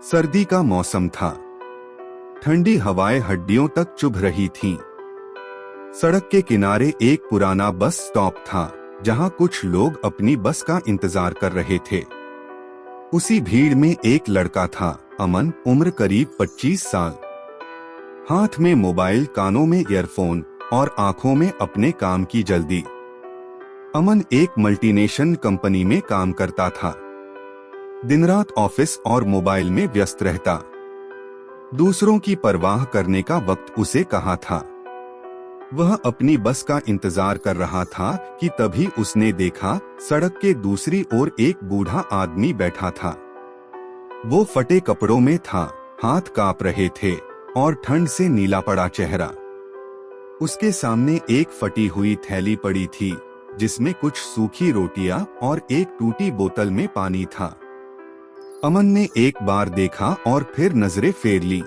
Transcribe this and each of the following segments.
सर्दी का मौसम था। ठंडी हवाएं हड्डियों तक चुभ रही थीं। सड़क के किनारे एक पुराना बस स्टॉप था, जहां कुछ लोग अपनी बस का इंतजार कर रहे थे। उसी भीड़ में एक लड़का था, अमन, उम्र करीब 25 साल। हाथ में मोबाइल, कानों में ईयरफोन और आंखों में अपने काम की जल्दी। अमन एक मल्टीनेशनल कंपनी में काम करता था। दिन रात ऑफिस और मोबाइल में व्यस्त रहता। दूसरों की परवाह करने का वक्त उसे कहाँ था। वह अपनी बस का इंतजार कर रहा था कि तभी उसने देखा, सड़क के दूसरी ओर एक बूढ़ा आदमी बैठा था। वो फटे कपड़ों में था, हाथ कांप रहे थे और ठंड से नीला पड़ा चेहरा। उसके सामने एक फटी हुई थैली पड़ी थी, जिसमें कुछ सूखी रोटियां और एक टूटी बोतल में पानी था। अमन ने एक बार देखा और फिर नजरें फेर ली।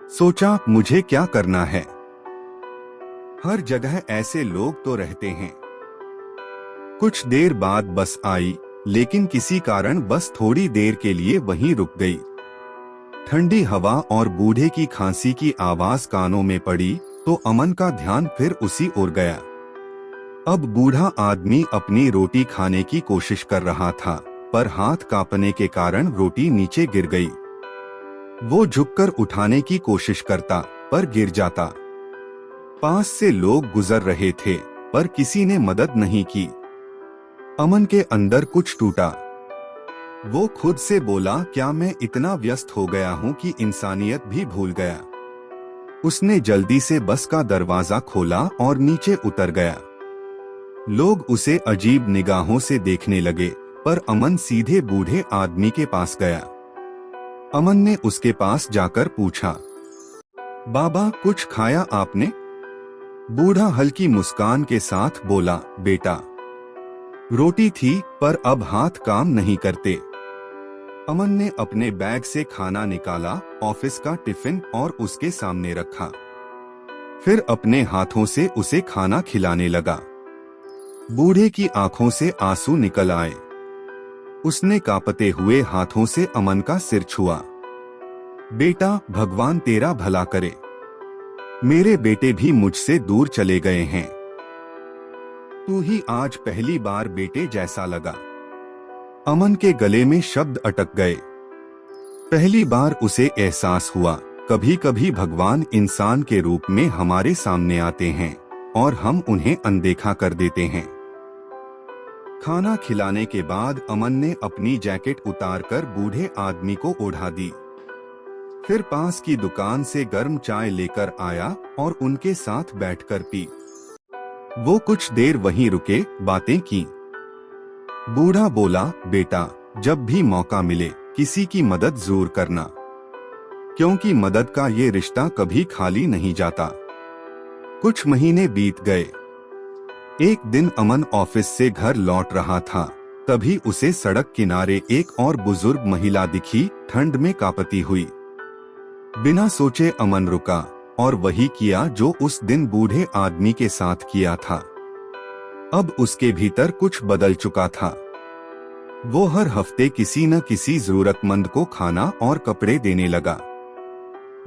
सोचा, मुझे क्या करना है? हर जगह ऐसे लोग तो रहते हैं। कुछ देर बाद बस आई, लेकिन किसी कारण बस थोड़ी देर के लिए वहीं रुक गई। ठंडी हवा और बूढ़े की खांसी की आवाज कानों में पड़ी तो अमन का ध्यान फिर उसी ओर गया। अब बूढ़ा आदमी अपनी रोटी खाने की कोशिश कर रहा था, पर हाथ कांपने के कारण रोटी नीचे गिर गई। वो झुककर उठाने की कोशिश करता, पर गिर जाता। पास से लोग गुजर रहे थे, पर किसी ने मदद नहीं की। अमन के अंदर कुछ टूटा। वो खुद से बोला, क्या मैं इतना व्यस्त हो गया हूँ कि इंसानियत भी भूल गया? उसने जल्दी से बस का दरवाजा खोला और नीचे उतर गया। लोग उसे अजीब निगाहों से देखने लगे, पर अमन सीधे बूढ़े आदमी के पास गया। अमन ने उसके पास जाकर पूछा, बाबा, कुछ खाया आपने? बूढ़ा हल्की मुस्कान के साथ बोला, बेटा, रोटी थी, पर अब हाथ काम नहीं करते। अमन ने अपने बैग से खाना निकाला, ऑफिस का टिफिन और उसके सामने रखा। फिर अपने हाथों से उसे खाना खिलाने लगा। बूढ़े की आंखों से आंसू निकल आए। उसने कांपते हुए हाथों से अमन का सिर छुआ। बेटा, भगवान तेरा भला करे। मेरे बेटे भी मुझसे दूर चले गए हैं। तू ही आज पहली बार बेटे जैसा लगा। अमन के गले में शब्द अटक गए। पहली बार उसे एहसास हुआ, कभी कभी भगवान इंसान के रूप में हमारे सामने आते हैं और हम उन्हें अनदेखा कर देते हैं। खाना खिलाने के बाद अमन ने अपनी जैकेट उतारकर बूढ़े आदमी को ओढ़ा दी। फिर पास की दुकान से गर्म चाय लेकर आया और उनके साथ बैठकर पी। वो कुछ देर वहीं रुके, बातें की। बूढ़ा बोला, बेटा, जब भी मौका मिले किसी की मदद जरूर करना, क्योंकि मदद का ये रिश्ता कभी खाली नहीं जाता। कुछ महीने बीत गए। एक दिन अमन ऑफिस से घर लौट रहा था, तभी उसे सड़क किनारे एक और बुजुर्ग महिला दिखी, ठंड में कांपती हुई। बिना सोचे अमन रुका और वही किया जो उस दिन बूढ़े आदमी के साथ किया था। अब उसके भीतर कुछ बदल चुका था। वो हर हफ्ते किसी न किसी जरूरतमंद को खाना और कपड़े देने लगा।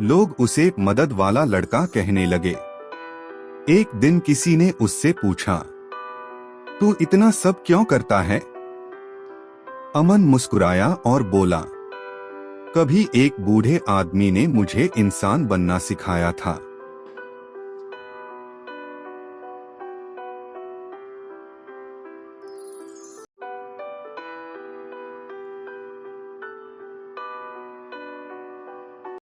लोग उसे मदद वाला लड़का कहने लगे। एक दिन किसी ने उससे पूछा, तू इतना सब क्यों करता है? अमन मुस्कुराया और बोला, कभी एक बूढ़े आदमी ने मुझे इंसान बनना सिखाया था।